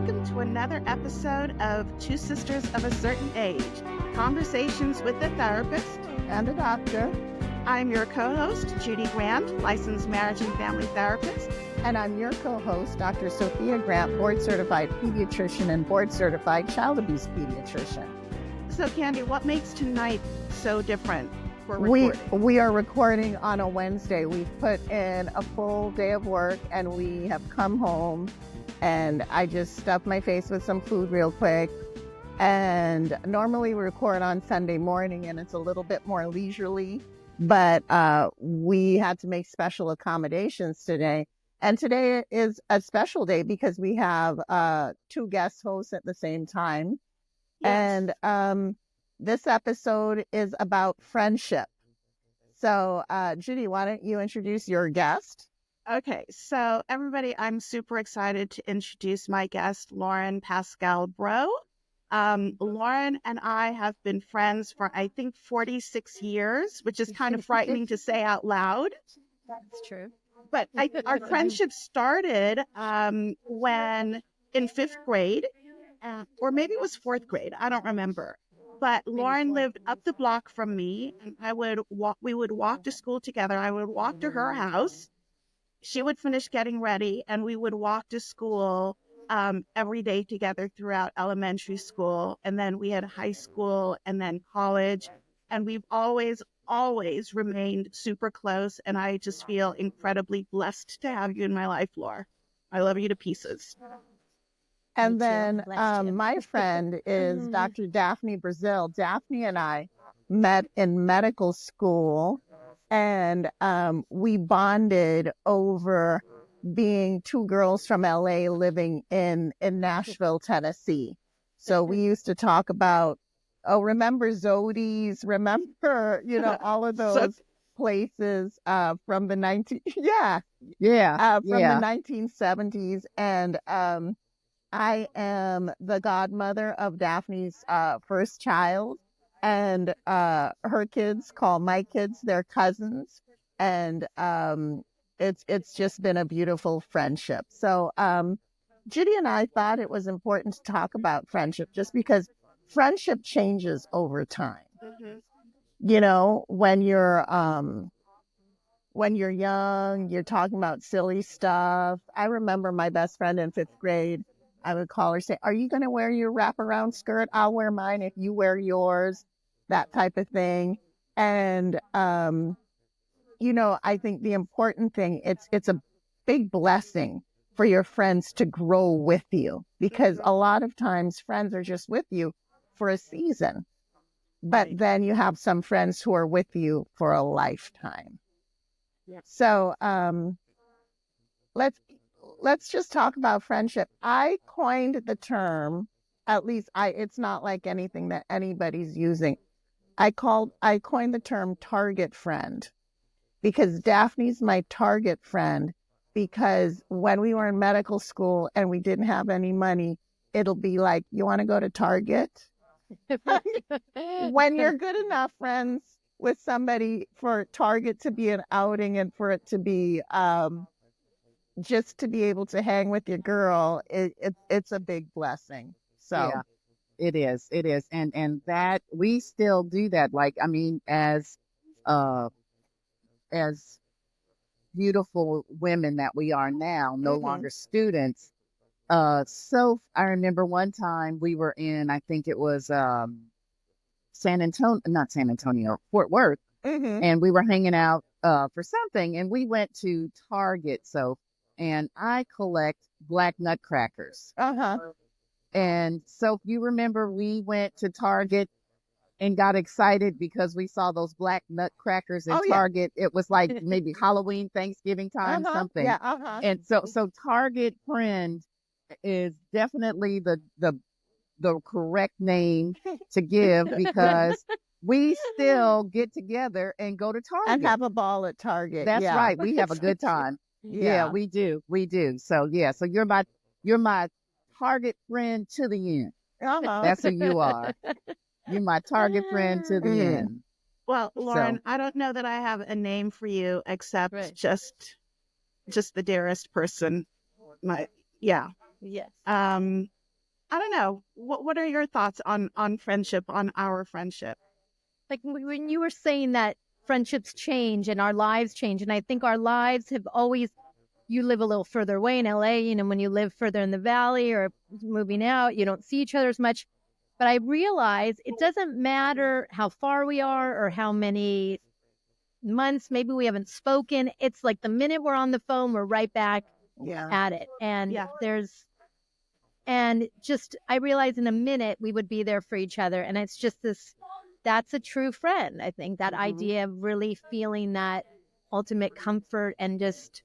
welcome to another episode of Two Sisters of a Certain Age, Conversations with a Therapist and a doctor. I'm your co-host, Judy Grant, licensed marriage and family therapist. And I'm your co-host, Dr. Sophia Grant, board-certified pediatrician and board-certified child abuse pediatrician. So, Candy, what makes tonight so different for recording? We are recording on a Wednesday. We've put in a full day of work, and we have come home, and I just stuffed my face with some food real quick. And normally we record on Sunday morning, and it's a little bit more leisurely, but we had to make special accommodations today. And today is a special day because we have two guest hosts at the same time. Yes. And this episode is about friendship. So, Judy, why don't you introduce your guest? Okay, so everybody, I'm super excited to introduce my guest, Lauren Pascal Bro. Lauren and I have been friends for, I think, 46 years, which is kind of frightening to say out loud. That's true. But our friendship started when in fifth grade, or maybe it was fourth grade. I don't remember. But Lauren lived up the block from me, and we would walk to school together. I would walk to her house. She would finish getting ready, and we would walk to school every day together throughout elementary school. And then we had high school and then college. And we've always remained super close. And I just feel incredibly blessed to have you in my life, Laura. I love you to pieces. And then my friend is Dr. Daphne Brazil. Daphne and I met in medical school, and we bonded over being two girls from LA living in Nashville, Tennessee. So we used to talk about, remember Zodi's, remember, all of those places from the 1970s. And I am the godmother of Daphne's first child, and her kids call my kids their cousins, and it's just been a beautiful friendship. So Judy and I thought it was important to talk about friendship just because friendship changes over time. Mm-hmm. When you're young, you're talking about silly stuff. I remember my best friend in fifth grade. I would call her, say, "Are you going to wear your wraparound skirt? I'll wear mine if you wear yours," that type of thing. And, I think the important thing, it's a big blessing for your friends to grow with you, because a lot of times friends are just with you for a season, but then you have some friends who are with you for a lifetime. Yeah. So let's just talk about friendship. I coined the term, at least it's not like anything that anybody's using. I coined the term target friend, because Daphne's my target friend, because when we were in medical school and we didn't have any money, it'll be like, "You want to go to Target?" When you're good enough friends with somebody for Target to be an outing and for it to be just to be able to hang with your girl, it's a big blessing. So yeah, it is. And that we still do that. Like, I mean, as beautiful women that we are now, no longer students. So I remember one time we were in, I think it was not San Antonio, Fort Worth, and we were hanging out for something, and we went to Target. And I collect black nutcrackers. And so you remember we went to Target and got excited because we saw those black nutcrackers in Target. It was like maybe Halloween, Thanksgiving time, something. Yeah, And so Target friend is definitely the correct name to give, because we still get together and go to Target and have a ball at Target. That's right. We have a good time. Yeah, we do. So so you're my target friend to the end. That's who you are. You're my target friend to the end. Well, Lauren, I don't know that I have a name for you except just the dearest person. Yes. I don't know. What are your thoughts on friendship, on our friendship? Like when you were saying that friendships change and our lives change, and I think our lives have always, you live a little further away in LA, when you live further in the valley or moving out, you don't see each other as much. But I realize it doesn't matter how far we are or how many months maybe we haven't spoken. It's like the minute we're on the phone, we're right back Yeah. at it. And Yeah. just, I realize in a minute we would be there for each other. And it's just this, that's a true friend. I think that idea of really feeling that ultimate comfort and just,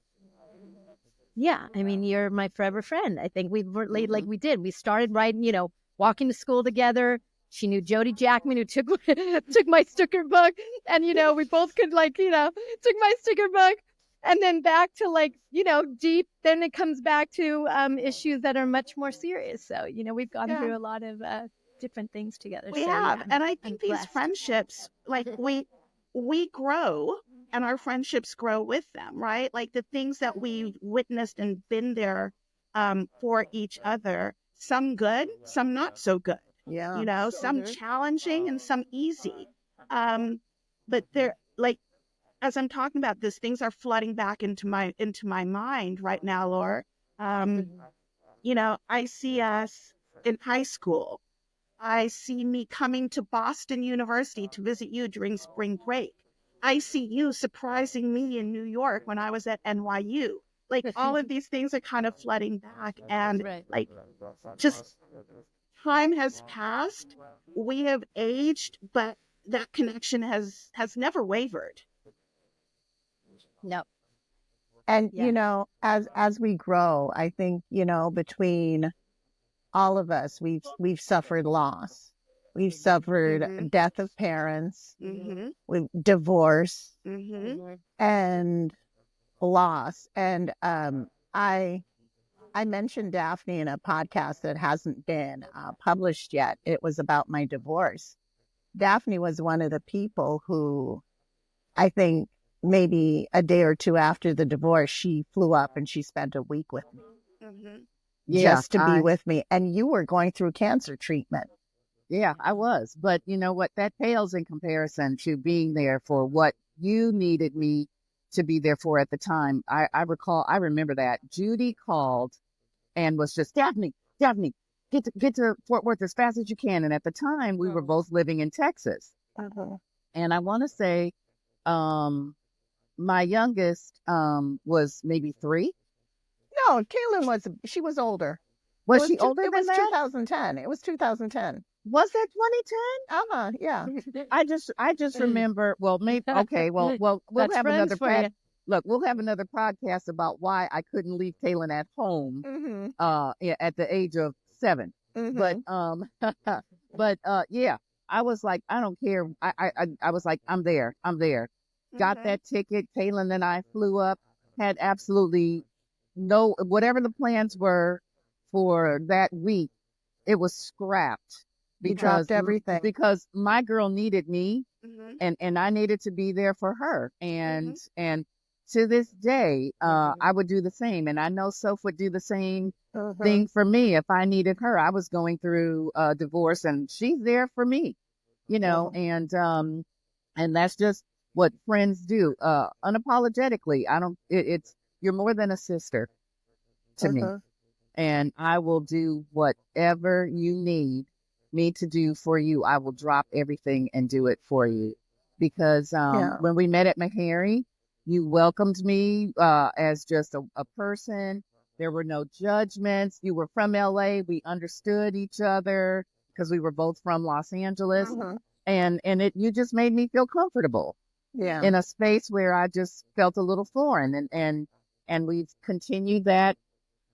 yeah, I mean, you're my forever friend. I think we've laid like we did. We started riding, walking to school together. She knew Jody Jackman, who took took my sticker book, and we both could took my sticker book, and then back to deep. Then it comes back to issues that are much more serious. So we've gone Yeah. through a lot of different things together. We So have, yeah, and I I'm think these blessed. friendships, like we grow, and our friendships grow with them, right? Like the things that we've witnessed and been there for each other. Some good, some not so good. Yeah. Some challenging and some easy. Um, but they're like as I'm talking about this, things are flooding back into my mind right now, Laura. Um, I see us in high school. I see me coming to Boston University to visit you during spring break. I see you surprising me in New York when I was at NYU. Like all of these things are kind of flooding back, and Right. like just time has passed. We have aged, but that connection has never wavered. No. And Yeah. as we grow, I think, between all of us, we've suffered loss. We've suffered Mhm. death of parents, Mhm. with divorce Mhm. and loss. And I mentioned Daphne in a podcast that hasn't been published yet. It was about my divorce. Daphne was one of the people who, I think, maybe a day or two after the divorce, she flew up and she spent a week with me Mhm. Yeah, just to be with me. And you were going through cancer treatment. yeah, I was. But you know what? That pales in comparison to being there for what you needed me to be there for at the time. I remember that Judy called and was just Daphne, get to Fort Worth as fast as you can. And at the time, we were both living in Texas, Uh-huh. and I want to say, um, my youngest was maybe 3. No, she was older. Was she older It than was that? 2010. It was 2010. Was that 2010? Uh-huh. Yeah. I just remember. Well, maybe okay. Well, we'll That's have friends another for you. look. We'll have another podcast about why I couldn't leave Kaylin at home. Mm-hmm. At the age of 7. But Mm-hmm. yeah, I was like, I don't care. I was like, I'm there. I'm there. Got Mhm. that ticket. Kaylin and I flew up. Had absolutely no whatever the plans were for that week. It was scrapped You dropped because everything. my girl needed me, Mhm. and I needed to be there for her. And Mhm. to this day, I would do the same, and I know Soph would do the same Mm-hmm. thing for me if I needed her. I was going through a divorce, and she's there for me, Yeah. and that's just what friends do, unapologetically. I don't. It's you're more than a sister to me, Mm-hmm. and I will do whatever you need me to do for you. I will drop everything and do it for you. Because Yeah. when we met at Meharry, you welcomed me as just a person. There were no judgments. You were from LA. We understood each other because we were both from Los Angeles. Mm-hmm. And you just made me feel comfortable Yeah. in a space where I just felt a little foreign. And we've continued that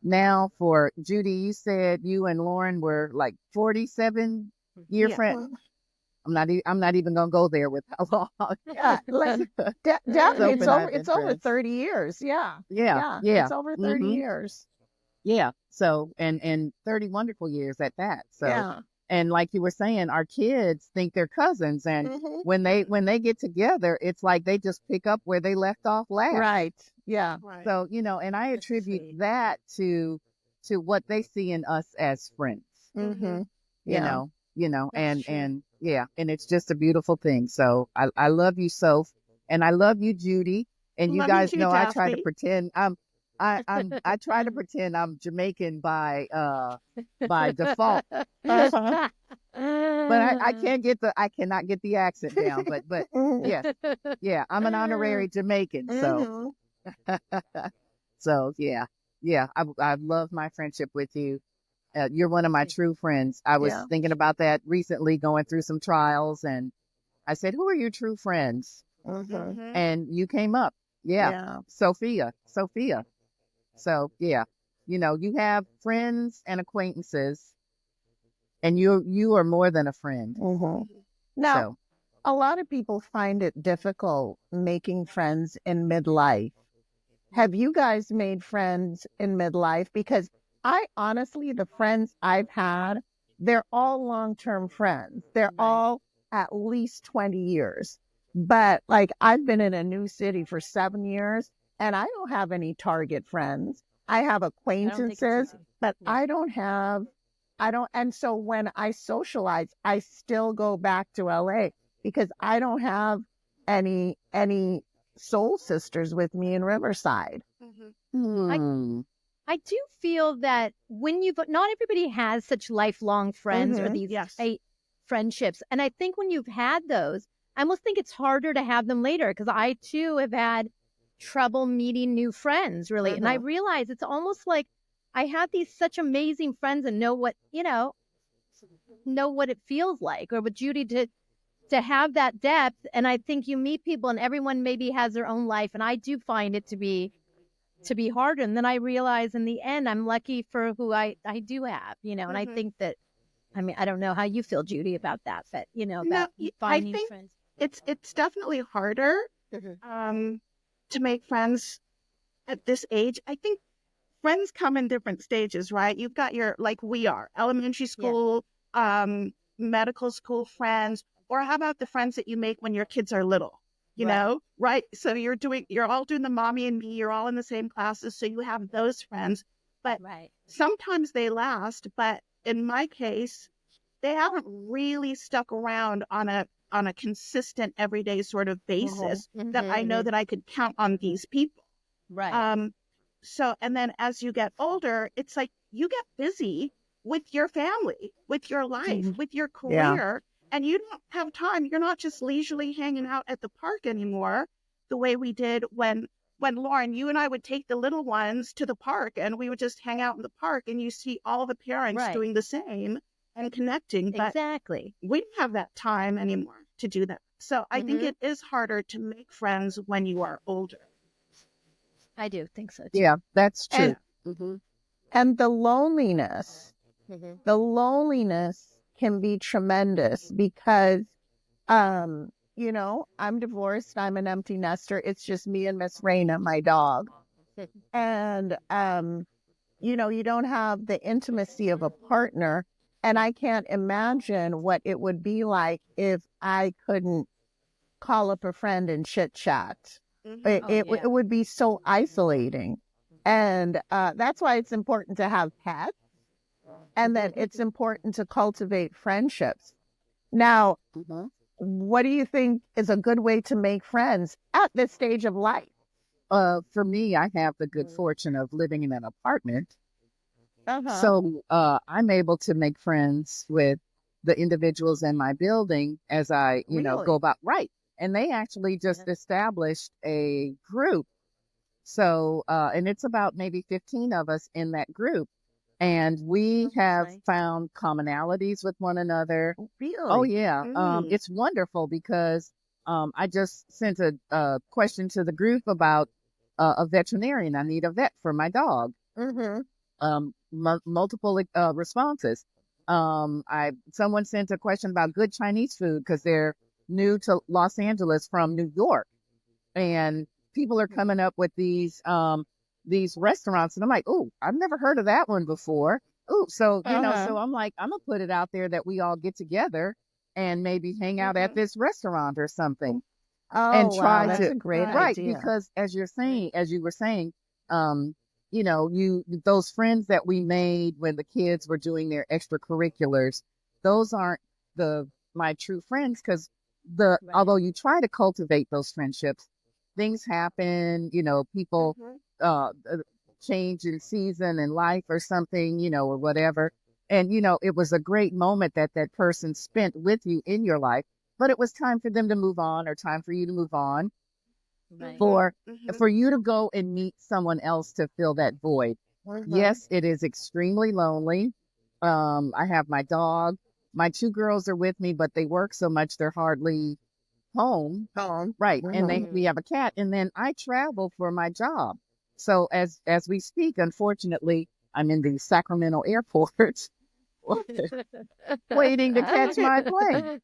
now. For Judy, you said you and Lauren were like 47-year Yeah. friend. Well, I'm not even gonna go there with how long. yeah. Like Daphne, Soap and I've it's been over friends. 30 years. Yeah. Yeah, Yeah. yeah. It's over 30 Hmm. years. Yeah. So and 30 wonderful years at that. So Yeah. and like you were saying, our kids think they're cousins, and Mm-hmm. when they get together, it's like they just pick up where they left off last. Right. Yeah. Right. So, and I That's attribute sweet. that to to what they see in us as friends. Mm-hmm. You Yeah. know, That's true. and yeah, and it's just a beautiful thing. So I love you, Soph, and I love you, Judy. And you Love you guys too, know I try to Daphne. pretend I try to pretend I'm Jamaican by default, Uh-huh. but I cannot get the accent down. But yes, yeah, I'm an honorary Jamaican. So Mm-hmm. so yeah, yeah, I love my friendship with you. You're one of my true friends. I was Yeah. thinking about that recently, going through some trials, and I said, "Who are your true friends?" Mm-hmm. Hmm. And you came up. Yeah, Yeah. Sophia. So yeah, you have friends and acquaintances, and you are more than a friend. Mm-hmm. Now, So a lot of people find it difficult making friends in midlife. Have you guys made friends in midlife? Because I honestly, the friends I've had, they're all long term friends. They're Right. all at least 20 years. But like, I've been in a new city for 7 years and I don't have any target friends. I have I don't think it's acquaintances, easy. but Yeah. I don't. And so when I socialize, I still go back to LA because I don't have any soul sisters with me in Riverside. Hmm. I hmm, I do feel that when you've not everybody has such lifelong friends or Mm-hmm. these Yes. tight friendships. And I think when you've had those, I almost think it's harder to have them later because I too have had trouble meeting new friends, really. And I Mm-hmm. realize it's almost like I have these such amazing friends and know what it feels like. Or with Judy to have that depth. And I think you meet people and everyone maybe has their own life. And I do find it to be hard. And then I realize in the end, I'm lucky for who I do have, and I Hmm. think that, I mean, I don't know how you feel, Judy, about that, but, No, about I finding think friends. it's definitely harder Mhm. um, to make friends at this age. I think friends come in different stages, right? You've got your, like we are, elementary Yeah. school, medical school friends, or how about the friends that you make when your kids are little, Right. right? So you're all doing the mommy and me, you're all in the same classes, so you have those friends, but Right. sometimes they last. But in my case, they haven't really stuck around on a consistent everyday sort of Mm-hmm. basis that I know Hmm. that I could count on these people. Right. Um, so, and then as you get older, it's like you get busy with your family, with your life, Mm-hmm. with your Yeah. career, and you don't have time. You're not just leisurely hanging out at the park anymore the way we did when Lauren, you and I would take the little ones to the park and we would just hang out in the park and you see all the parents Right. doing the same and connecting, but Exactly. we don't have that time anymore to do that. So I think Hmm. it is harder to make friends when you are older. I do think so too. yeah, that's And true. Hmm. the loneliness, Hmm. the loneliness can be tremendous because I'm divorced, I'm an empty nester. It's just me and Miss Raina, my dog. And you don't have the intimacy of a partner. And I can't imagine what it would be like if I couldn't call up a friend and chit chat. It, Hmm. Oh it, yeah. it would be so isolating. And that's why it's important to have pets. And then it's important to cultivate friendships. Now, Hmm. what do you think is a good way to make friends at this stage of life? For me, I have the good fortune of living in an apartment. Uh-huh. So I'm able to make friends with the individuals in my building as I, go Really? about right. And they actually just established a group. So, and it's about maybe 15 of us in that group. And we Oh, that's have nice. found commonalities with one another. Oh, Really? yeah. Mm. It's wonderful because I just sent a question to the group about a veterinarian. I need a vet for my dog. Mm-hmm. Multiple responses. Someone sent a question about good Chinese food because they're new to Los Angeles from New York, and people are coming up with these restaurants, and I'm like, oh, I've never heard of that one before. Oh, so Uh-huh. so I'm like, I'm gonna put it out there that we all get together and maybe hang out at Hmm. this restaurant or something and Oh, wow. try That's Right, to a great right. right idea. because as you were saying, um, those friends that we made when the kids were doing their extracurriculars, those aren't my true friends, because although you try to cultivate those friendships, things happen, people uh change in season in life or something, or whatever. And it was a great moment that that person spent with you in your life, but it was time for them to move on, or time for you to move on, Right. for you to go and meet someone else to fill that void. Yes, it is extremely lonely. I have my dog. My two girls are with me, but they work so much they're hardly home. Right. And we have a cat, and then I travel for my job. So as we speak, unfortunately, I'm in the Sacramento airport waiting to catch my plane.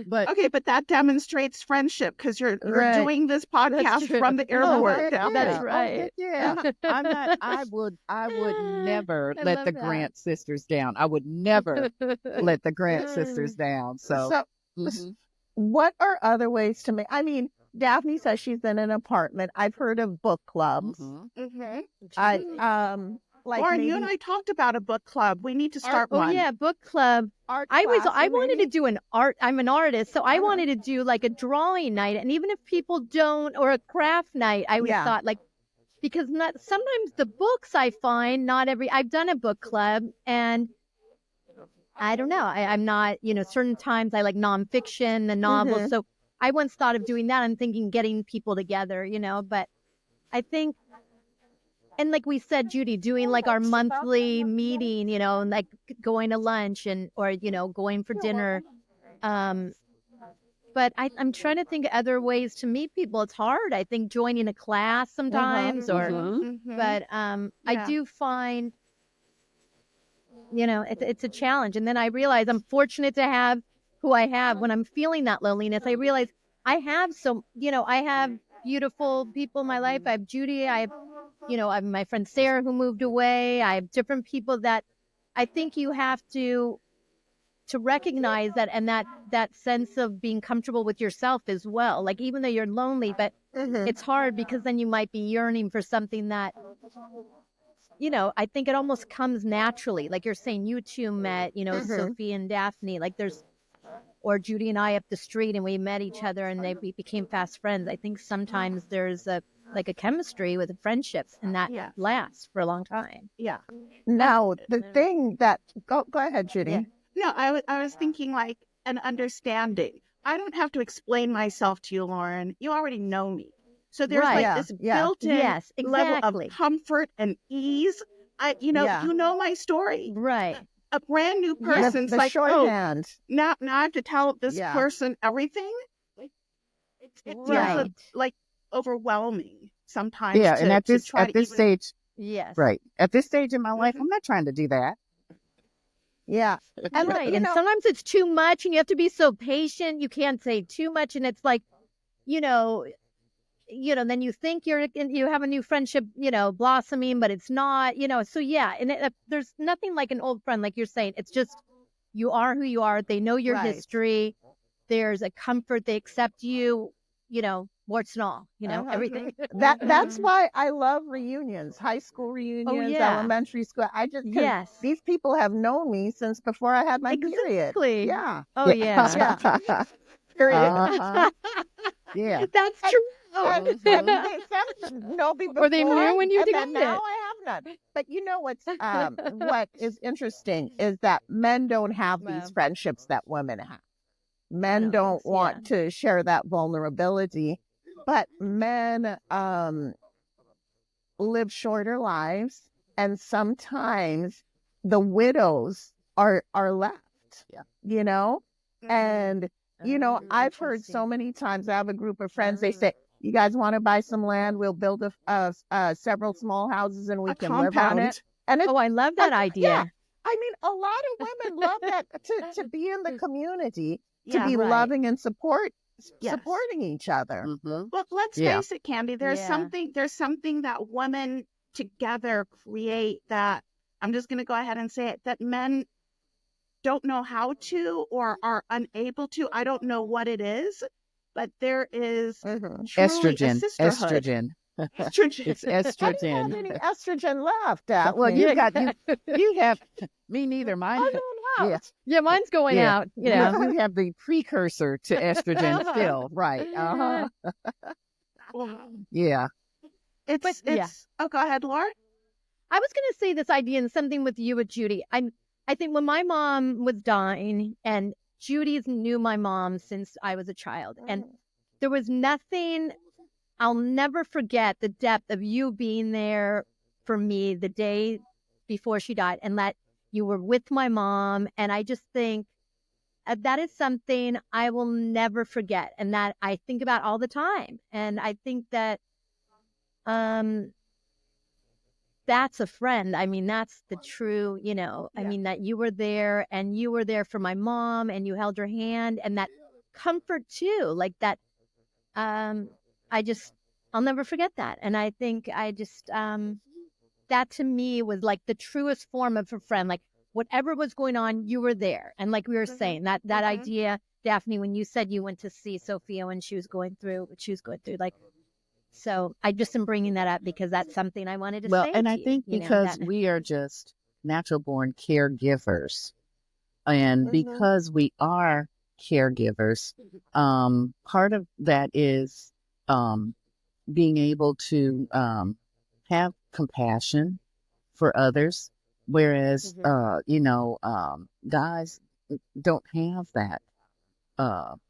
But Okay, but that demonstrates friendship, because you're Right. doing this podcast true. from the Oh, airport. heck Daphne. That's yeah. right. Oh, heck yeah. I'm not, I would never I let love the that. Grant sisters down. I would never let the Grant sisters down. So, So, mhm. what are other ways to make? I mean, Daphne says she's in an apartment. I've heard of book clubs. Mhm. I like Lauren, you and maybe I talked about a book club. We need to start Oh one. yeah, book club. art I classes, wanted to maybe. do an art. I'm an artist, so I wanted to do like a drawing night, and even if people don't, or a craft night, I would have Yeah. thought like, because not sometimes the books I find, not every. I've done a book club, and I don't know. I'm not, certain times I like nonfiction and novels. Mm-hmm. So I once thought of doing that. I'm thinking getting people together, but I think, and like we said, Judy, doing like our monthly meeting, and like going to lunch or, going for dinner. Um, but I'm trying to think of other ways to meet people. It's hard. I think joining a class sometimes but I Yeah. do find, it's a challenge. And then I realize I'm fortunate to have who I have. When I'm feeling that loneliness, I realize I have beautiful people in my life. I have Judy. I have my friend Sarah who moved away. I have different people that I think you have to recognize that, and that sense of being comfortable with yourself as well. Like, even though you're lonely, but Mm-hmm. it's hard because then you might be yearning for something that, I think it almost comes naturally. Like you're saying, you two met, Sophie and Daphne, like or Judy and I up the street, and we met each other, and we became fast friends. I think sometimes there's a chemistry with friendships, and that Yeah. lasts for a long time. Yeah. Now, the thing that go ahead, Judy. Yeah. No, I was thinking like an understanding. I don't have to explain myself to you, Lauren. You already know me. So there's Right. like Yeah. this Yeah. built-in Yes, level of exactly. comfort and ease. Yeah. You know my story. Right. A brand new Yeah. person's The like, oh, shorthand. now I have to tell this Yeah. person everything. It feels Right. like overwhelming sometimes Yeah. And to try at to this even. stage, Yes. right. At this stage in my life, Mhm. I'm not trying to do that. Yeah. And Right. And sometimes it's too much, and you have to be so patient. You can't say too much, and it's like, you know, then you think you have a new friendship, blossoming, but it's not, So yeah, and there's nothing like an old friend, like you're saying. It's just you are who you are. They know your Right. history. There's a comfort. They accept you, warts and all, everything. that's why I love reunions, high school reunions, yeah. elementary school. I just Yes. these people have known me since before I had my period. Exactly. Yeah. Oh yeah. Yeah. Period. Uh-huh. Yeah. That's And, true. and they some know me before, Or they knew when you and did then it. now I have none. But what is interesting is that men don't have these Wow. friendships that women have. Men No, don't want yeah. to share that vulnerability, but men live shorter lives, and sometimes the widows are left. Yeah. You know, and I've heard Interesting. so many times. I have a group of friends. They say, "You guys want to buy some land? We'll build several small houses, and we A can live on it." compound. And it's Oh, I love that idea. yeah. I mean, a lot of women love that to be in the community, to Yeah. be Right. loving and Yes. supporting each other. Mm-hmm. Well, let's Yeah. face it, Candy. There's Yeah. something that women together create that I'm just going to go ahead and say it, that men don't know how to or are unable to. I don't know what it is, but there is Mm-hmm. truly a Estrogen. sisterhood. Estrogen. Estrogen. It's I didn't have estrogen. any estrogen left, Well, Daphne. you got you have me neither. Mine, I'm going yeah, out. Yeah, mine's going yeah. out, You have the precursor to estrogen still, right? Wow. Yeah. But yeah, It's oh, go ahead, Laura. I was going to say this idea and something with you with Judy. I think when my mom was dying, and Judy's knew my mom since I was a child, and there was nothing. I'll never forget the depth of you being there for me the day before she died, and that you were with my mom. And I just think that is something I will never forget, and that I think about all the time. And I think that um that's a friend. I mean, that's the true, I mean, that you were there, and you were there for my mom, and you held her hand, and that comfort too, like that. Um, I just, I'll never forget that. And I think that to me was like the truest form of a friend. Like whatever was going on, you were there. And like we were saying, that idea, Daphne, when you said you went to see Sophia when she was going through what she was going through, like, so I just am bringing that up because that's something I wanted to Well, say and I to you, think that. because we are just natural born caregivers, and because we are caregivers, part of that is being able to have compassion for others, whereas guys don't have that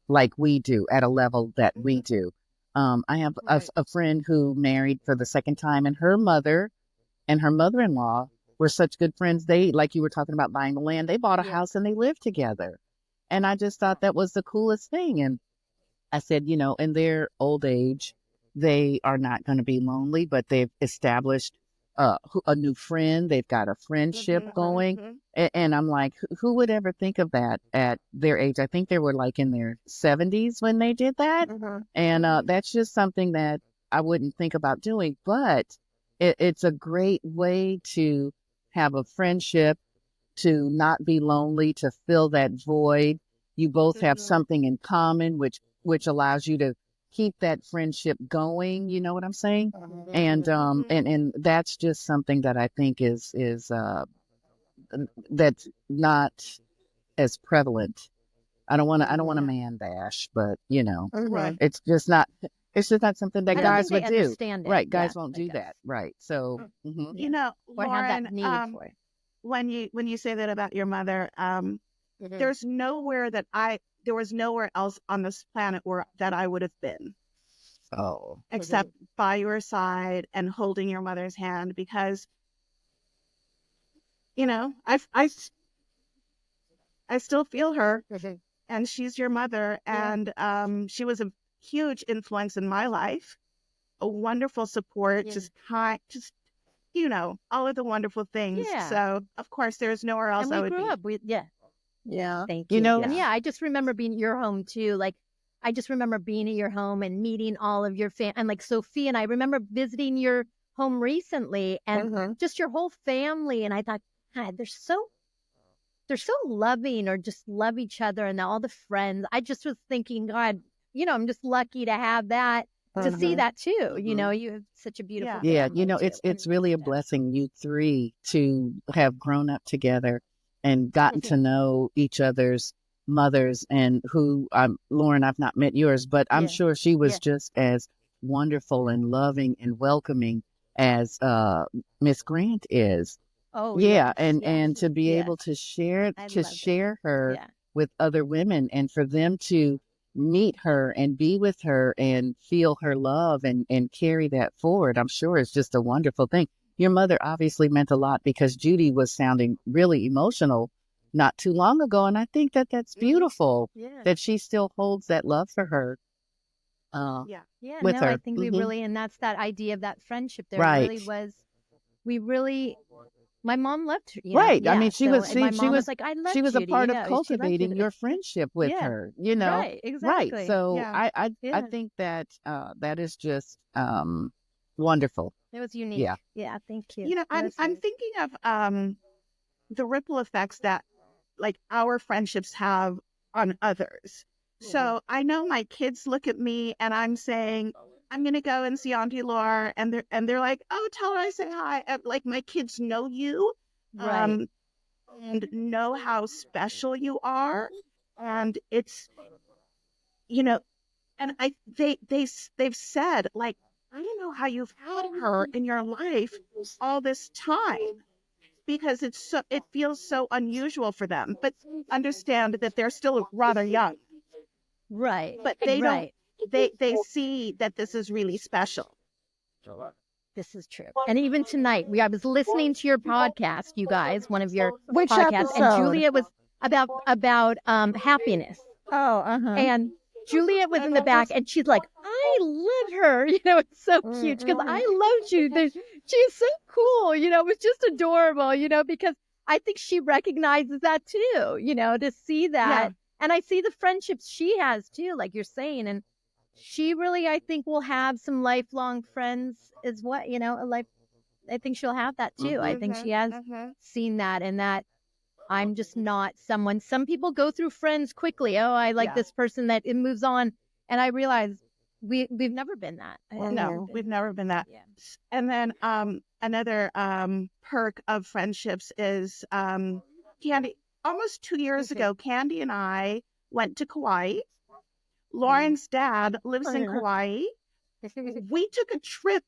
like we do at a level that we do. I have a friend who married for the second time, and her mother and her mother-in-law were such good friends. They, like you were talking about buying the land, they bought a house and they lived together. And I just thought that was the coolest thing. And I said, in their old age, they are not going to be lonely, but they've established a new friend. They've got a friendship going. And I'm like, who would ever think of that at their age? I think they were like in their 70s when they did that. And that's just something that I wouldn't think about doing. But it's a great way to have a friendship, to not be lonely, to fill that void. You both have something in common, which allows you to keep that friendship going. You know what I'm saying? And that's just something that I think is that's not as prevalent. I don't want to man bash, but Right. it's just not something that I don't think guys they would do. understand it. Right? Yeah, Guys won't I do guess. that. Right? So Or have that Lauren, need for it. when you say that about your mother, there's nowhere that there was nowhere else on this planet where that I would have been oh except by your side and holding your mother's hand because I still feel her, and she's your mother, and she was a huge influence in my life, a wonderful support, just kind, just all of the wonderful things. Yeah. So of course, there's nowhere else And I we would grew be. up with, yeah. Yeah. Thank you you. know And Yeah. yeah, I just remember being at your home too. Like, I just remember being at your home and meeting all of your and like Sophie and I remember visiting your home recently, and just your whole family. And I thought, God, they're so loving, or just love each other, and all the friends. I just was thinking, God, I'm just lucky to have that, to see that too. You have such a beautiful Yeah. Yeah, family too. it's really a blessing, you three, to have grown up together and gotten to know each other's mothers. And Lauren, I've not met yours, but I'm Yeah. sure she was Yeah. just as wonderful and loving and welcoming as Miss Grant is. Oh Yeah, yes, and to be yes. able to share I loved it. her Yeah. with other women, and for them to meet her and be with her and feel her love and carry that forward, I'm sure it's just a wonderful thing. Your mother obviously meant a lot, because Judy was sounding really emotional not too long ago, and I think that that's beautiful Yeah. that she still holds that love for her Yeah. Yeah, with no, I her. think we really, and that's that idea of that friendship. There Right. really was, we really, my mom loved her, Right. I yeah. mean, she So, was and my she mom was was like, I love she was a Judy, part of she loved cultivating Judy. your friendship with Yeah, her, right, Right. exactly. So Yeah. I Yeah, think that that is just wonderful. it was unique. Yeah. Yeah, thank you. It I'm was I'm unique. thinking of the ripple effects that like our friendships have on others. So I know my kids look at me and I'm gonna go and see Auntie Laura, and they're like, oh, tell her I say hi. Like my kids know you, Right. um, and know how special you are, and it's you know, and they've said like, I don't know how you've had her in your life all this time because it feels so unusual for them, but understand that they're still rather young, Right. but they don't Right. they see that this is really special. This is true. And even tonight, I was listening to your podcast, you guys, one of your Which podcasts, and episode? Juliet was about happiness. Oh, uh-huh. And Juliet was in the back, and she's like, "I love her." It's so cute because Mm-mm. I love you. She's so cool. It was just adorable. Because I think she recognizes that too. To see Yeah. that, and I see the friendships she has too, like you're saying, and she really, I think, will have some lifelong friends as well. A life. I think she'll have that too. I think she has seen that, and that I'm just not someone. Some people go through friends quickly. Oh, I like Yeah. this person, that it moves on, and I realize we've never been that. No, we've never been that. Yeah. And then another perk of friendships is Candy. Almost 2 years ago, Candy and I went to Kauai. Lauren's dad lives in Kauai. We took a trip.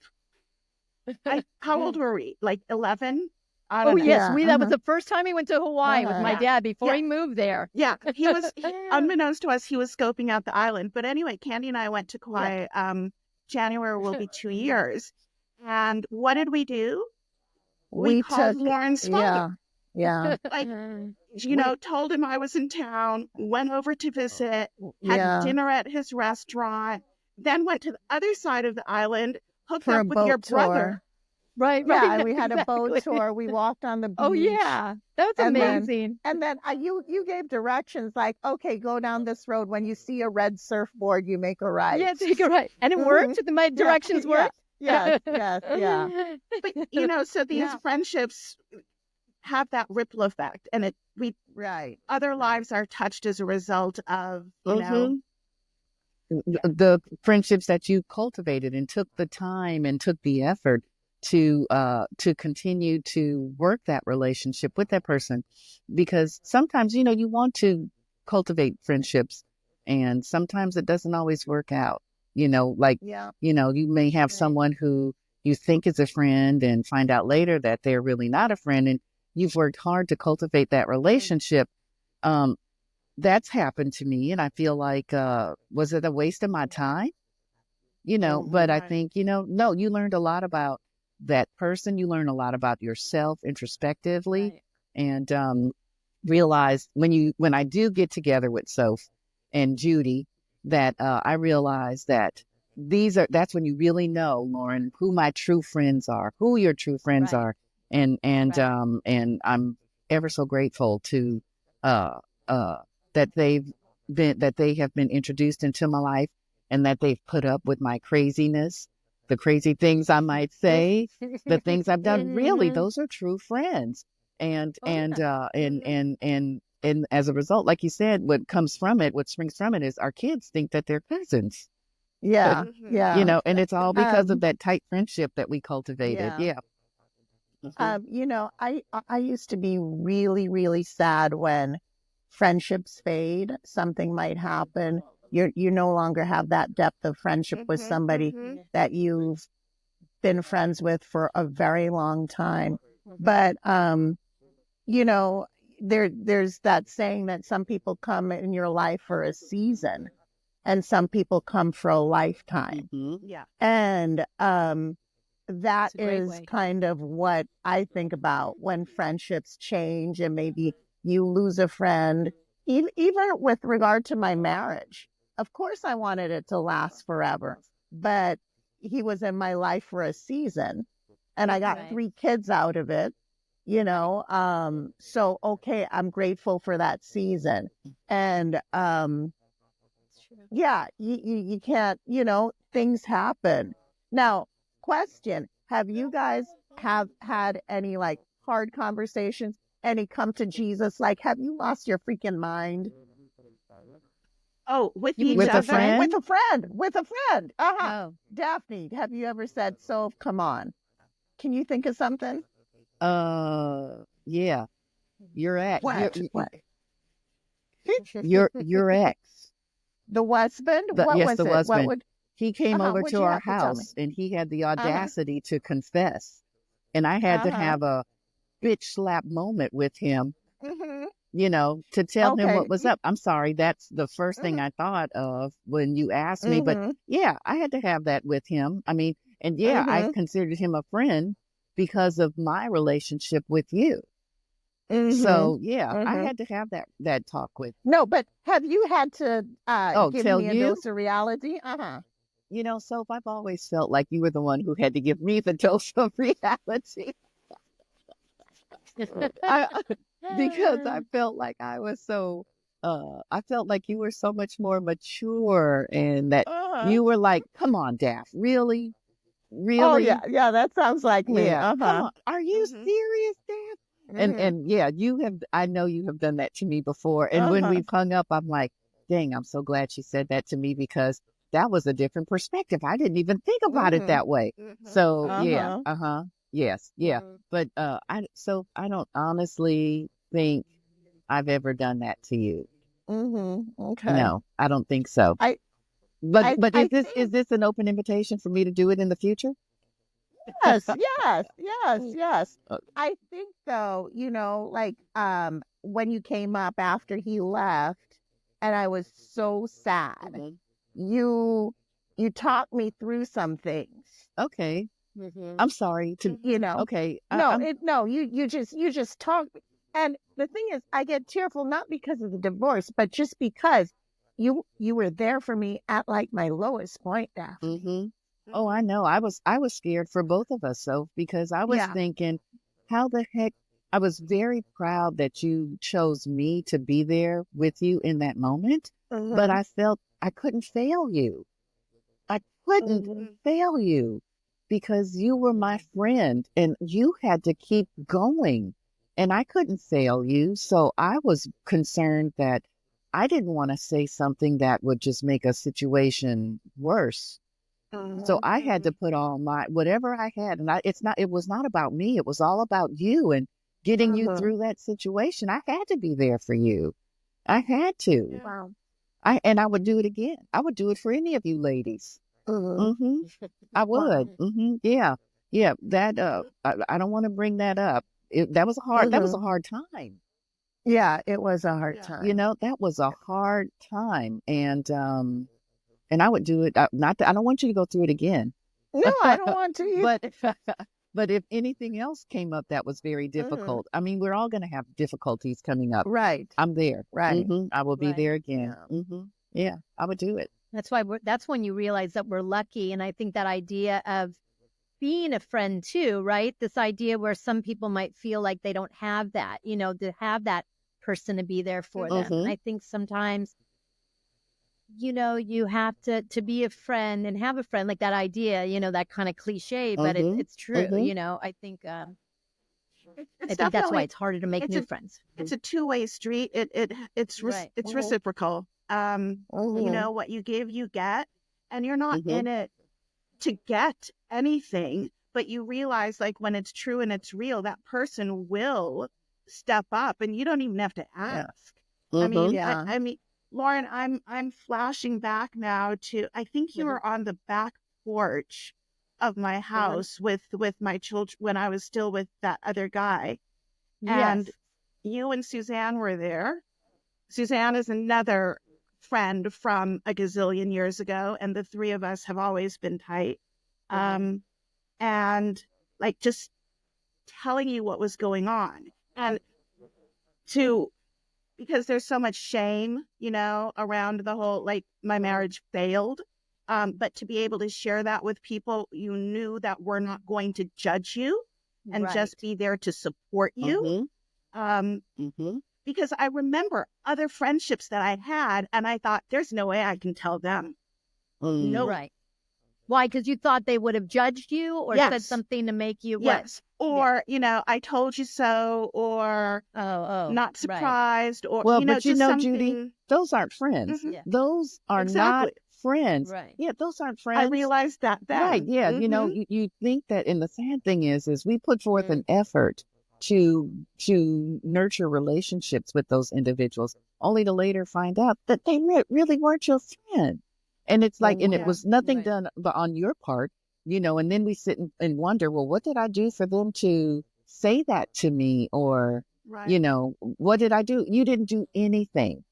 How old were we? Like 11? I Oh don't know. yes, Yeah, that was the first time he went to Hawaii with my Uh-huh. dad before Yeah. he moved there. Yeah, unbeknownst to us, he was scoping out the island. But anyway, Candy and I went to Kauai. January will be 2 years. And what did we do? We We called took, Lauren's yeah, father. yeah, Like, told him I was in town, went over to visit, had yeah, dinner at his restaurant, then went to the other side of the island, hooked for up a with your boat brother. tour. Right, Yeah, and right, we had a boat exactly. tour. We walked on the Oh beach, yeah, that was and amazing. then you gave directions like, okay, go down this road. When you see a red surfboard, you make a right. Yeah, take it right, and it worked. My Yeah, directions yeah, worked. yes, yes, yeah, But so these yeah, friendships have that ripple effect, and right. other lives are touched as a result of The friendships that you cultivated and took the time and took the effort to continue to work that relationship with that person, because sometimes you want to cultivate friendships and sometimes it doesn't always work out, like Yeah, you may have someone who you think is a friend and find out later that they're really not a friend, and you've worked hard to cultivate that relationship. um that's happened to me, and I feel like, was it a waste of my time? But I Right. think, no, you learned a lot about that person. You learn a lot about yourself introspectively, Right. and realize when I do get together with Soph and Judy, that I realize that that's when you really know, Lauren, who my true friends are, who your true friends Right. are. And Right. and I'm ever so grateful to uh uh that they have been introduced into my life, and that they've put up with my craziness, the crazy things I might say, the things I've done. Really, Mhm. those are true friends. And Oh yeah. and as a result, like you said, what springs from it is our kids think that they're cousins. Yeah, yeah. And it's all because of Um, that tight friendship that we cultivated. yeah. Yeah. Hmm. I used to be really, really sad when friendships fade. Something might happen. You no longer have that depth of friendship with somebody that you've been friends with for a very long time. But you know, there's that saying that some people come in your life for a season and some people come for a lifetime. Hmm. Yeah. And that It's a great is way. kind of what I think about when friendships change and maybe you lose a friend. Even with regard to my marriage, of course, I wanted it to last forever, but he was in my life for a season and I got Right. 3 kids out of it, so okay, I'm grateful for that season. And It's true. yeah, you can't, things happen. Now, question, have you guys have had any like hard conversations, any come to Jesus, like have you lost your freaking mind? Oh, with You mean each With a with a other? friend? With friend? a friend. With a friend. Uh-huh. Oh, Daphne, have you ever said, so come on? Can you think of something? Yeah, your ex, What? What? your ex. The husband? What Yes, was the it? What husband. would, He came over what'd to you our have to tell me? house and he had the Uh-huh. audacity to confess. And I had to Uh-huh. have a bitch slap moment with him, Mm-hmm. to tell him what Okay. was up. I'm sorry, that's the first thing I thought of when you asked me. But Mm-hmm. yeah, I had to have that with him. I mean, and yeah, I Mm-hmm. considered him a friend because of my relationship with you. Mm-hmm. So yeah, I Mm-hmm. had to have that talk with. No, but have you had to Oh, give tell me a you? dose of reality? Uh-huh. Soph, I've always felt like you were the one who had to give me the dose of reality. I because I felt like I felt like you were so much more mature and that Uh-huh. you were like, come on, Daff, really? Oh yeah, Really? yeah, that sounds like me. Yeah. Come Uh-huh. on. Are you Mm-hmm. serious, Daff? Mm-hmm. And yeah, I know you have done that to me before. And when Uh-huh. we've hung up, I'm like, dang, I'm so glad she said that to me because that was a different perspective. I didn't even think about it Mm-hmm. that way. Mm-hmm. So yeah, Uh-huh. uh-huh. Yes, yeah. Mm-hmm. But I don't honestly think I've ever done that to you. Mm-hmm. Okay. No, I don't think so. I But I is think this an open invitation for me to do it in the future? yes, yes, yes, yes. Uh, I think though, like when you came up after he left and I was so sad, mhm. you you talked me through some things, Okay. Mm-hmm. I'm sorry to you know. okay. No, I'm you just talk. And the thing is, I get tearful not because of the divorce, but just because you were there for me at like my lowest point, Daphne. hmm Oh, I Mm-hmm. know. I was scared for both of us, so because I was Yeah. thinking, how the heck I was very proud that you chose me to be there with you in that moment, but Mm-hmm. I felt I couldn't fail you. I couldn't Mm-hmm. fail you because you were my friend and you had to keep going and I couldn't fail you. So I was concerned that I didn't want to say something that would just make a situation worse. So Mm-hmm. I had Mm-hmm. to put all my whatever I had and it was not about me. It was all about you and getting you Mm-hmm. through that situation. I had to be there for you. I had to. Yeah. Wow. And I would do it again. I would do it for any of you ladies. Mm-hmm. Mhm. I Wow. would. Mhm. Yeah. Yeah. That I don't want to bring that up. That was Mm-hmm. a hard time. Yeah, it was a hard Yeah. time. That was a hard time and I would do it not that I don't want you to go through it again. No, I don't want to either. But but if anything else came up that was very Mm-hmm. difficult. I mean, we're all going to have difficulties coming up. Right. I'm there. Right. I will be right. there again. Yeah. Yeah, I would do it. That's when you realize that we're lucky. And I think that idea of being a friend too, right? This idea where some people might feel like they don't have that, to have that person to be there for them. And Mhm. I think sometimes, you have to be a friend and have a friend, like that idea, that kind of cliche, but Mhm. it's true. Mhm. I It's think that's why definitely it's harder to make it's new a friends. it's a two-way street. Right. It's Mm-hmm. reciprocal. Mm-hmm. What you give, you get, and you're not in Mhm. it to get anything, but you realize like when it's true and it's real, that person will step up and you don't even have to Yeah. ask. I mean, Mhm. I, Yeah. I mean, Lauren, I'm flashing back now to I think you Mhm. were on the back porch of my Mhm. house with my children when I was still with that other guy. And Yes. you and Suzanne were there. Suzanne is another friend from a gazillion years ago, and the three of us have always been tight. Mhm. Um, and like just telling you what was going on. And to because there's so much shame, around the whole like my Mhm. marriage failed. But to be able to share that with people you knew that were not going to judge you and just Right. be there to support you. Mhm. Um, Mhm. because I remember other friendships that I had, and I thought, there's no way I can tell them. Mm. Nope. Right. Why? Because you thought they would have judged you or said Yes. something to make you what? Yes. Yeah. Or, I told you so, or Oh, not right. surprised, or, Well, but just Judy, something. those aren't friends. Hmm. Yeah. Those are not Exactly. friends. Right. Yeah, those aren't I friends. realized that Right. then. Yeah. Hmm. You think that, and the sad thing is we put forth Mm. an effort to nurture relationships with those individuals, only to later find out that they really weren't your friend. And it's like, and it Yeah. was nothing Right. done on your part, and then we sit and wonder, well, what did I do for them to say that to me? Or, Right. what did I do? You didn't do anything.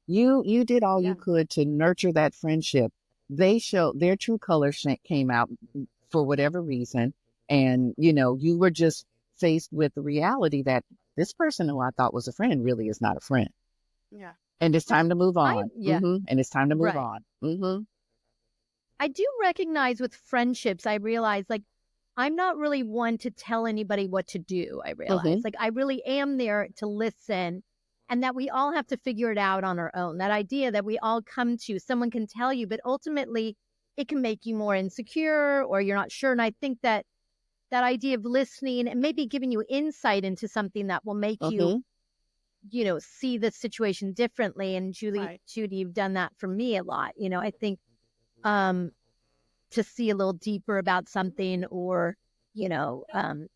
You did all Yeah. you could to nurture that friendship. They showed their true colors came out for whatever reason, and you were just faced with the reality that this person who I thought was a friend really is not a friend, Yeah. and it's time to move I on. yeah, And it's time to move right. on. I do recognize with friendships, I realize like I'm not really one to tell anybody what to do. I realize Mm-hmm. like I really am there to listen and that we all have to figure it out on our own. That idea that we all come to, someone can tell you, but ultimately it can make you more insecure or you're not sure. And I think that that idea of listening and maybe giving you insight into something that will make you, Mm-hmm. see the situation differently. And Right. Judy, you've done that for me a lot. I think um to see a little deeper about something or you know um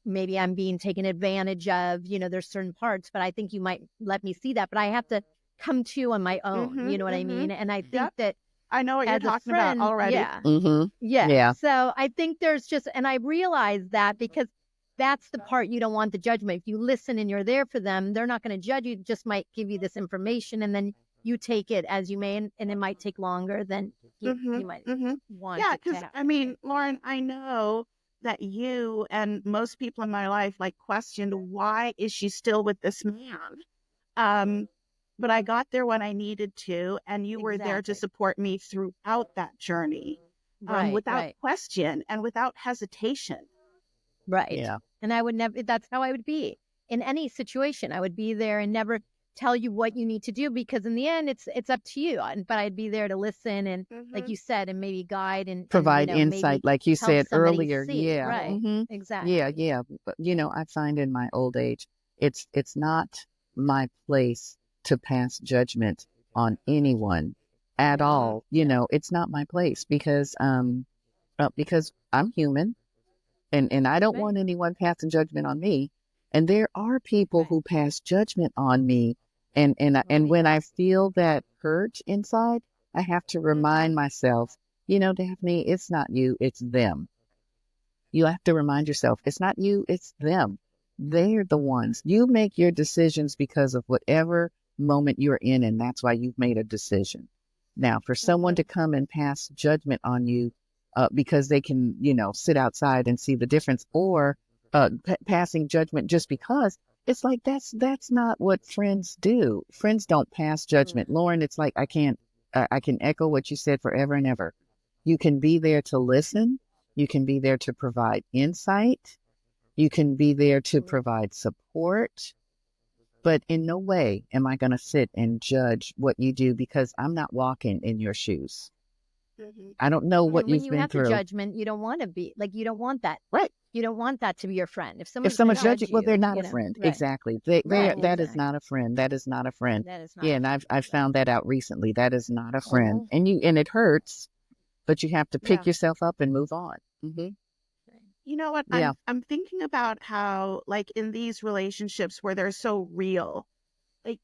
maybe I'm being taken advantage of, there's certain parts, but I think you might let me see that, but I have to come to on my own, Hmm. you know what I Hmm. mean? And I think Yep. that I know what you're as a talking about friend, already. yeah, Mm-hmm. yeah. Yeah. So I think there's just, and I realize that because that's the part you don't want the judgment. If you listen and you're there for them, they're not going to judge you, just might give you this information and then you take it as you may, and it might take longer than Hmm. you might Hmm. want Yeah, it to because I happen. mean, Lauren, I know that you and most people in my life like questioned why is she still with this man? Um, but I got there when I needed to, and you were there to Exactly. support me throughout that journey, Right, without right. question and without hesitation. Right. Yeah. And I would never, that's how I would be in any situation. I would be there and never tell you what you need to do because in the end it's up to you. But I'd be there to listen and like Hmm. you said, and maybe guide and Provide insight, maybe like you help said somebody earlier. see. Yeah. Right. Mm-hmm. Yeah. Exactly. Yeah. But I find in my old age, it's not my place to pass judgment on anyone at Hmm. all. Yeah. It's not my place because I'm human, and I don't Right. want anyone passing judgment on me. And there are people Right. who pass judgment on me, and Right. when I feel that hurt inside, I have to Hmm. remind myself, Daphne, it's not you, it's them. You have to remind yourself, it's not you, it's them. They're the ones. You make your decisions because of whatever moment you're in, and that's why you've made a decision. Now, for someone Hmm. to come and pass judgment on you because they can, sit outside and see the difference, or passing judgment just because, it's like that's not what friends do. Friends don't pass Mm. judgment. Lauren, it's like I can echo what you said forever and ever. You can be there to listen, you can be there to provide insight. You can be there to Mm. provide support. But in no way am I going to sit and judge what you do because I'm not walking in your shoes. Hmm. I don't know what And when you've you been have the through. judgment, you don't want to be like, you don't want that. Right. You don't want that to be your friend. If If someone's going to someone's No. judging, judge well, they're you, not a friend. right. Exactly. Right. That is Exactly. not a friend. That is not a friend. That is not Yeah, a and friend. I've Right. found that out recently. That is not a friend. Oh, And it hurts, but you have to pick Yeah. yourself up and move on. You know what? Yeah. I'm thinking about how, like, in these relationships where they're so real, like,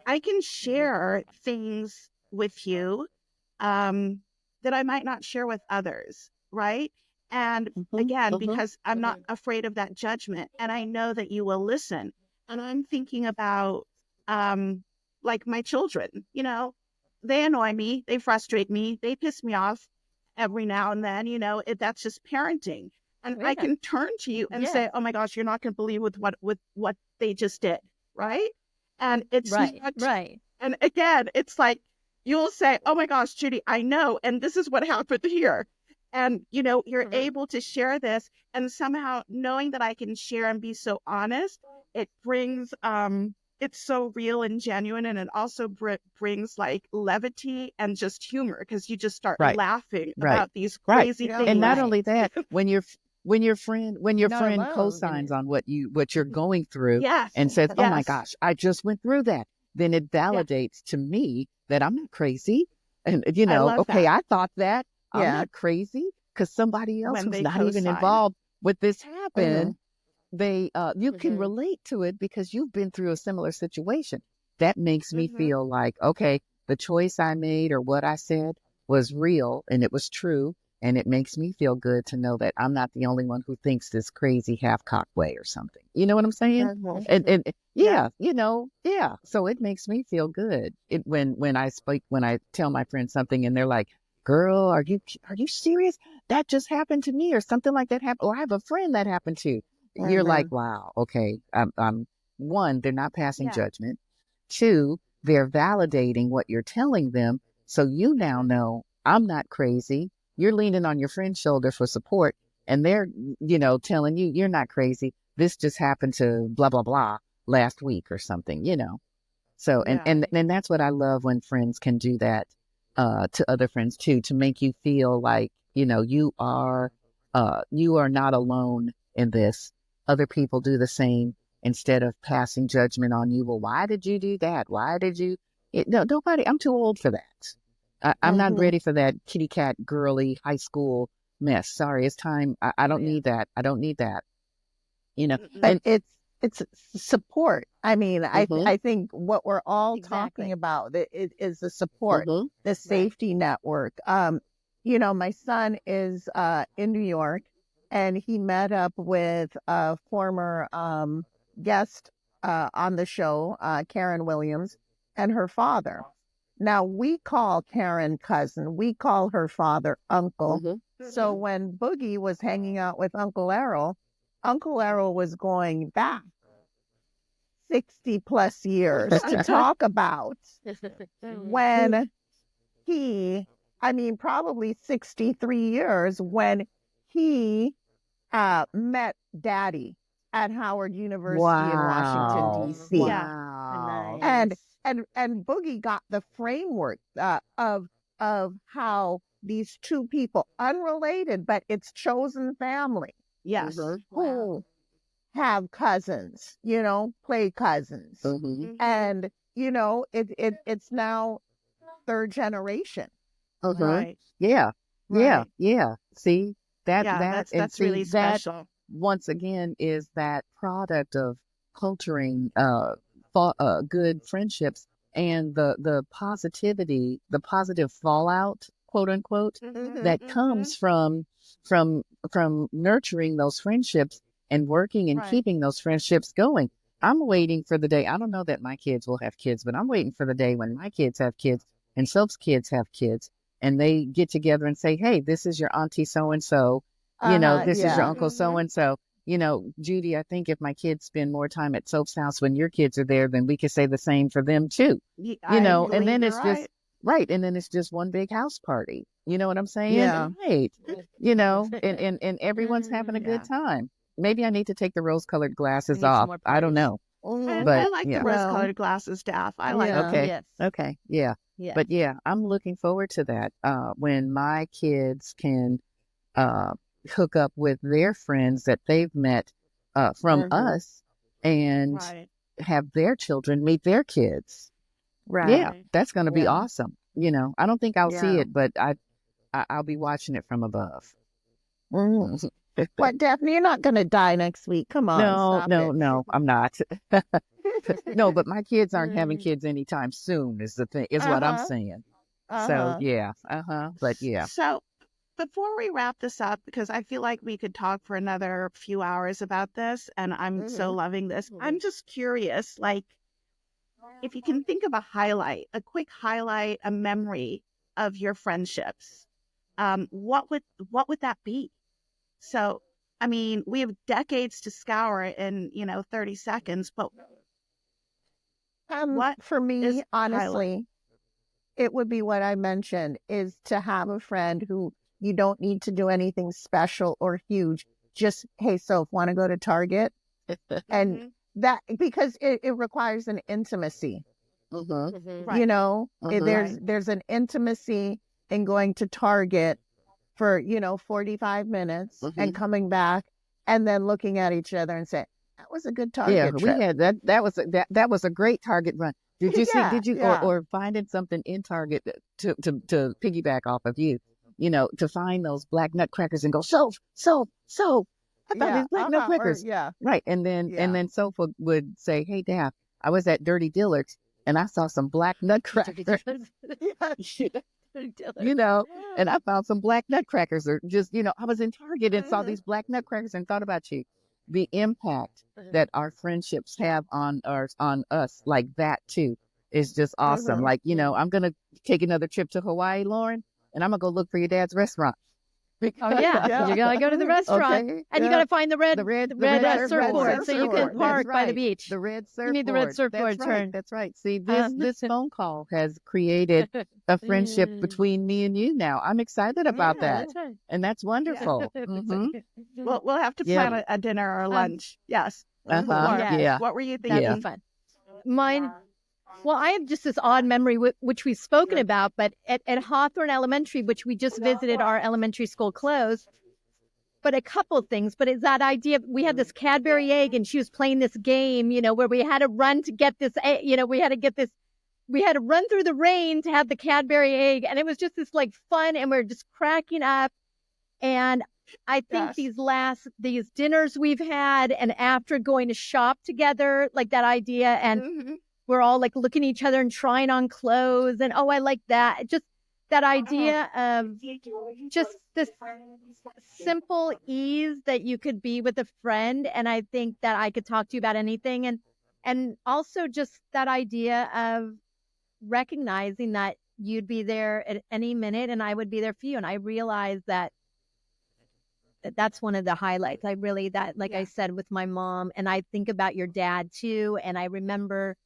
I can mhm. share things with you, um, that I might not share with others, right? And Hmm. again, Hmm. because I'm not Mhm. afraid of that judgment, and I know that you will listen. And I'm thinking about, um, like my children, they annoy me, they frustrate me, they piss me off every now and then, that's just parenting. And I Yeah. can turn to you and Yeah. say, "Oh my gosh, you're not going to believe with what they just did," right? And it's Right. not. Right. And again, it's like you'll say, "Oh my gosh, Judy, I know, and this is what happened here." And you're Mhm. able to share this, and somehow knowing that I can share and be so honest, it brings it's so real and genuine, and it also brings like levity and just humor because you just start Right. laughing Right. about these Right. crazy Yeah, And not things. right. only that, when your friend Not alone in co-signs it. on what you're going through Yes, and says, "Oh my yes, gosh, I just went through that," then it yeah, validates to me that I'm not crazy. And I love okay, that I thought that. I'm Yeah. not crazy because somebody else when who's they not even co-sign. involved with this Hmm. happened, you can Mhm. relate to it because you've been through a similar situation. That makes me Hmm. feel like, okay, the choice I made or what I said was real and it was true. And it makes me feel good to know that I'm not the only one who thinks this crazy half-cocked way or something. You know what I'm saying? Hmm. And Yeah, yeah, yeah. So it makes me feel good. When I tell my friends something and they're like, "Girl, are you serious? That just happened to me," or something like that happened, or I have a friend that happened to. You're like, Hmm. wow, okay. I'm one, they're not passing yeah, judgment. Two, they're validating what you're telling them. So you now hmm, know I'm not crazy. You're leaning on your friend's shoulder for support, and they're, telling you you're not crazy. This just happened to blah, blah, blah last week or something. So, and, yeah, and, and that's what I love when friends can do that, to other friends too, to make you feel like, you are not alone in this. Other people do the same instead of passing judgment on you. Well, why did you do that? Why did you? No, nobody. I'm too old for that. I'm not Hmm. ready for that kitty cat girly high school mess. Sorry, it's time. I don't yeah, need that. I don't need that. You know. But mm-mm, And it's support. I mean, mhm, I think what we're all talking Exactly. about is the support, mhm, the Right. safety network. My son is in New York, and he met up with a former guest on the show, Karen Williams, and her father. Now we call Karen cousin, we call her father uncle. mhm. So hmm, when Boogie was hanging out with Uncle Errol was going back 60 plus years to talk about when he, I mean, probably 63 years when he met Daddy at Howard University in Washington, Wow. Oh, D.C. yeah, Wow. And nice. and Boogie got the framework of how these two people, unrelated, but it's chosen family, yes, Mhm, Wow. who have cousins, play cousins. mhm, hmm, And, it's now third generation. mhm. right, Yeah, yeah, right, yeah. See yeah. and That's see really that special. once again is that product of culturing good friendships and the positivity, the positive fallout, quote unquote, Hmm, Hmm. that hmm, comes from nurturing those friendships and working and right, keeping those friendships going. I'm waiting for the day. I don't know that my kids will have kids, but I'm waiting for the day when my kids have kids and Soph's kids have kids and they get together and say, "Hey, this is your auntie so and so. This is your Yeah. hmm, uncle so hmm. and so. Judy, I think if my kids spend more time at Soap's house when your kids are there, then we could say the same for them too. I And believe then you're it's just right. right. And then it's just one big house party. You know what I'm saying? Yeah. And right. And everyone's having a good Yeah, time. Maybe I need to take the rose colored We glasses need some off. more I don't parties. know. Hmm. I But like the yeah. No. rose-colored glasses, Daff. I like Yeah. them. Okay. Yes. Okay. Yeah. Yes. But yeah, I'm looking forward to that. When my kids can uh, hook up with their friends that they've met from Hmm. us and Right, have their children meet their kids. Right. Yeah, right. that's going to be Yeah. awesome. I don't think I'll see Yeah. it, but I'll be watching it from above. Hmm. What, Daphne? You're not going to die next week. Come on, No, stop no, it. no, I'm not. No, but my kids aren't having kids anytime soon. Is the thing is Uh what I'm huh. saying. Uh So huh. yeah, but yeah. So before we wrap this up, because I feel like we could talk for another few hours about this, and I'm so Hmm. loving this. Mhm. I'm just curious, like, if you can think of a highlight, a quick highlight, a memory of your friendships, what would that be? So, I mean, we have decades to scour in 30 seconds, but what For is me, a highlight? honestly, it would be what I mentioned, is to have a friend who you don't need to do anything special or huge. Just, hey, so want to go to Target? And Hmm, that because it requires an intimacy. Mm-hmm. Right. There's Mm-hmm. there's an intimacy in going to Target for 45 minutes Mm-hmm. and coming back and then looking at each other and saying, that was a good Yeah, Target we trip. had that. That was a great Target run. Did you see? Yeah, Did you yeah, or finding something in Target to piggyback off of you? To find those black nutcrackers and go so. I found yeah, these black nutcrackers, yeah, right? And yeah. then Sofa would say, "Hey, Dad, I was at Dirty Dillard's and I saw some black Dirty nutcrackers." Dillard's. Dirty you Dillard's. know, and I found some black nutcrackers or just, I was in Target and saw Mhm. these black nutcrackers and thought about you. The impact that our friendships have on us like that too is just awesome. Mhm. Like, I'm gonna take another trip to Hawaii, Lauren, and I'm gonna go look for your dad's restaurant. Oh yeah, Yeah. you gotta go to the restaurant, Okay. and you Yeah. gotta find the red, The red Red surfboard so you can surfboard. That's park by the right. beach. The red You need the red surfboard. surfboard That's right. turn. That's right. See, this Um, this phone call has created a friendship between me and you now. I'm excited about Yeah. that. that's right. And that's Yeah. wonderful. Mm-hmm. We'll have to Yeah. plan a dinner or a Um, lunch. Yes. Uh-huh. Mhm. Lauren, yes, Yeah. what were you that'd be Yeah. thinking? fun. Mine. Well, I have just this odd memory, which we've spoken about, but at Hawthorne Elementary, which we just visited, our elementary school closed. But a couple things, but it's that idea. We had this Cadbury egg, and she was playing this game, where we had to run to get this, we had to run through the rain to have the Cadbury egg. And it was just this like fun, and we're just cracking up. And I think Yes. these dinners we've had, and after going to shop together, like that idea, and Mhm. we're all like looking at each other and trying on clothes, and oh, I like that. Just that idea of just this simple ease that you could be with a friend, and I think that I could talk to you about anything, and also just that idea of recognizing that you'd be there at any minute and I would be there for you, and I realized that's one of the highlights. I really, that, like I Yeah. said, with my mom, and I think about your dad too, and I remember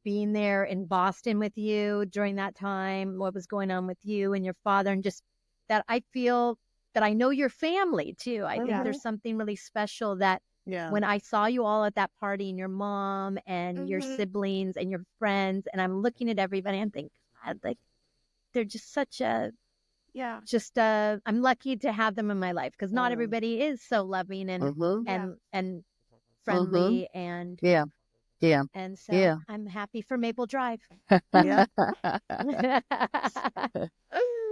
being there in Boston with you during that time, what was going on with you and your father, and just that I feel that I know your family too. I think Yeah. there's something really special that Yeah. when I saw you all at that party, and your mom and your Mhm. siblings and your friends, and I'm looking at everybody and think, God, like they're just such a Yeah. I'm lucky to have them in my life, because not Mm. everybody is so loving and Mm-hmm. Yeah. and Mm-hmm. friendly, and Yeah. Yeah. so Yeah. I'm happy for Maple Drive. Yeah. Yeah.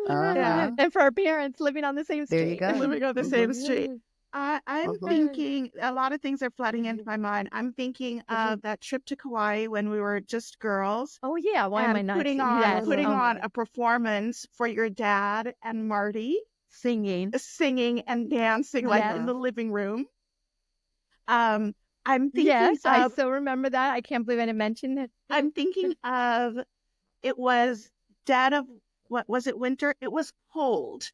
Uh-huh. And for our parents living on the same There you street. go. Living on the same street. I'm Mm-hmm. thinking a lot of things are flooding into my mind. I'm thinking of that trip to Kauai when we were just girls Oh yeah, why am I and not? putting on Yes. Mhm. putting Oh my on God. a performance for your dad and Marty, Singing. singing and dancing like Yes. in Uh-huh. the living room. Um, I'm thinking Yes, I of so remember that. I can't believe I didn't mention it. I'm thinking of it was dead of what was it, winter? It was cold.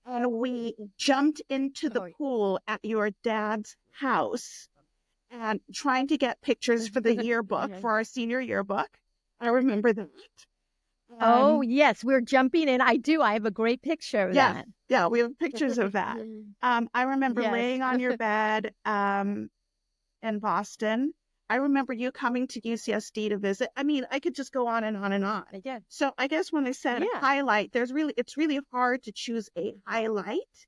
And we jumped into the Oh, pool at your dad's house and trying to get pictures for the yearbook, for our senior yearbook. I remember that. oh Um, yes, we're jumping in. I do. I have a great picture of yeah, that. yeah, we have pictures of that. I remember Yes. laying on your bed in Boston. I remember you coming to UCSD to visit. I mean, I could just go on and on and on. Again. So I guess when I said Yeah. highlight, it's really hard to choose a highlight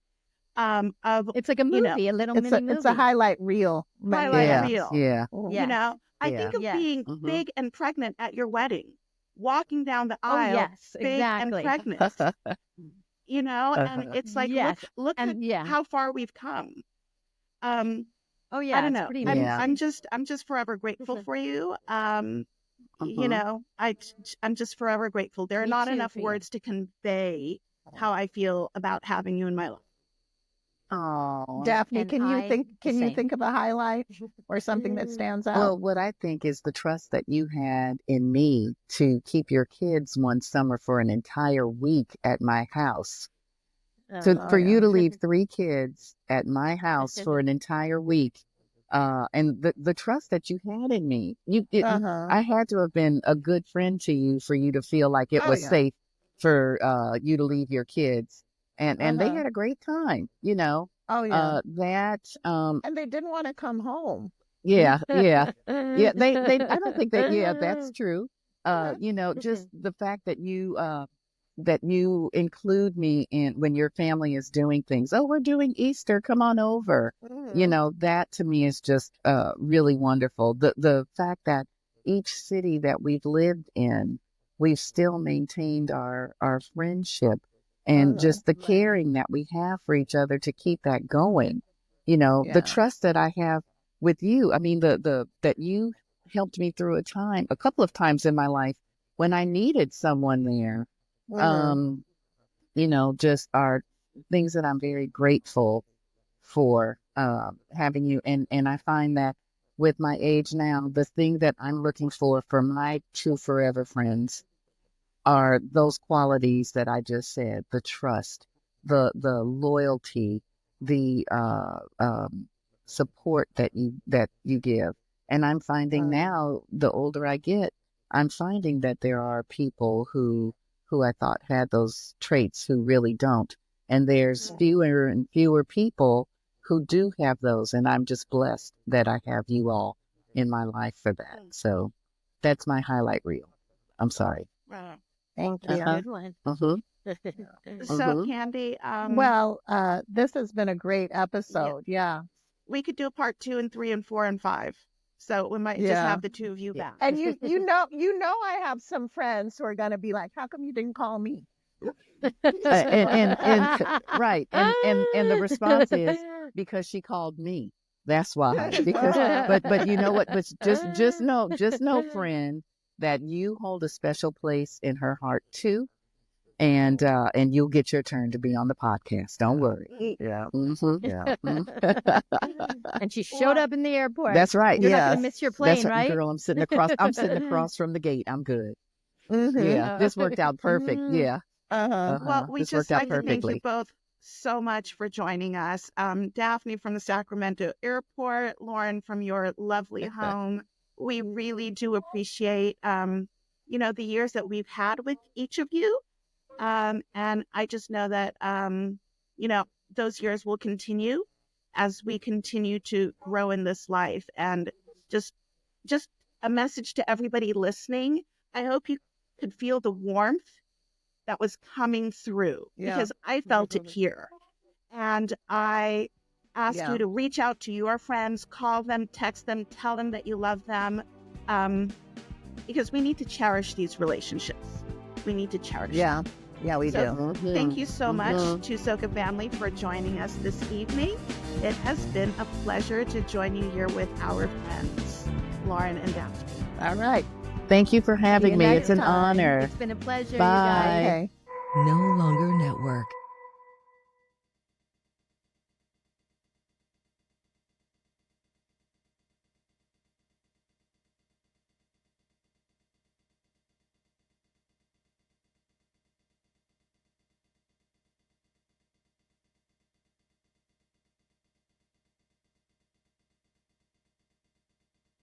of It's like a you know movie, a little It's mini a movie. highlight reel. highlight Yeah. Yeah. reel. Yeah. Mhm. You Yes. know, I Yeah. think of Yes. being Mm-hmm. big and pregnant at your wedding, walking down the Oh aisle, yes, big and exactly. pregnant. And Uh-huh. it's like Yes. look at And yeah. how far we've come. Um, Oh I yeah, don't it's know. pretty Yeah. amazing. I'm just forever grateful for you. Mm-hmm. I'm just forever grateful. There are Me not too enough for you. words to convey how I feel about having you in my life. Oh. Daphne, And can you I the can you same. think of a highlight or something that stands out? Well, what I think is the trust that you had in me to keep your kids one summer for an entire week at my house. Oh. For you yeah. to leave 3 kids at my house for an entire week, and the trust that you had in me, Uh-huh. I had to have been a good friend to you for you to feel like it Oh was yeah. safe for you to leave your kids, and they Uh-huh. had a great time, Oh yeah. that And they didn't want to come home. Yeah, yeah, yeah. They. I don't think that. Yeah, that's true. Just the fact that you include me in when your family is doing things. Oh, we're doing Easter. Come on over. That to me is just really wonderful. The fact that each city that we've lived in, we've still maintained our friendship and just the caring that we have for each other to keep that going. The Yeah. trust that I have with you. I mean, the that you helped me through a couple of times in my life when I needed someone there. Um, just are things that I'm very grateful for having you. And I find that with my age now, the thing that I'm looking for my two forever friends are those qualities that I just said: the trust, the loyalty, the support that you give. And I'm finding now, the older I get, I'm finding that there are people who I thought had those traits who really don't. And there's fewer and fewer people who do have those. And I'm just blessed that I have you all in my life for that. So that's my highlight reel. I'm sorry. Wow. Thank That's a you. Uh-huh. good one. Uh-huh. So Uh-huh. Candy, Well, this has been a great yeah, episode. Yeah. we could do a part 2 and 3 and 4 and 5. So we might just Yeah. have the two of you Yeah. back. And I have some friends who are going to be like, how come you didn't call me? Right. And the response is because she called me. That's why. Because but you know what? But just know, friend, that you hold a special place in her heart too. And you'll get your turn to be on the podcast. Don't worry. Yeah. Mm-hmm. Yeah. And she showed Well, up in the airport. That's right. You're not going to Yes. miss your That's plane, right, right? girl. I'm sitting across from the gate. I'm good. Mm-hmm. Yeah. Oh. This worked out perfect. Yeah. Uh-huh. well, Uh-huh. we This just worked out like to thank you perfectly. both so much for joining us. Daphne from the Sacramento airport, Lauren from your lovely home. We really do appreciate, the years that we've had with each of you. And I just know that, those years will continue as we continue to grow in this life. And just, just a message to everybody listening. I hope you could feel the warmth that was coming through Yeah. because I felt it here. And I ask Yeah. you to reach out to your friends, call them, text them, tell them that you love them, um, because we need to cherish these relationships. We need to cherish them. Yeah. Yeah, we So do. Mm-hmm. thank you so much Mm-hmm. to Soka family for joining us this evening. It has been a pleasure to join you here with our friends, Lauren and Daphne. All right. Thank you for See having you me. next It's an time. honor. It's been a pleasure, you Bye. guys. Okay. No longer network.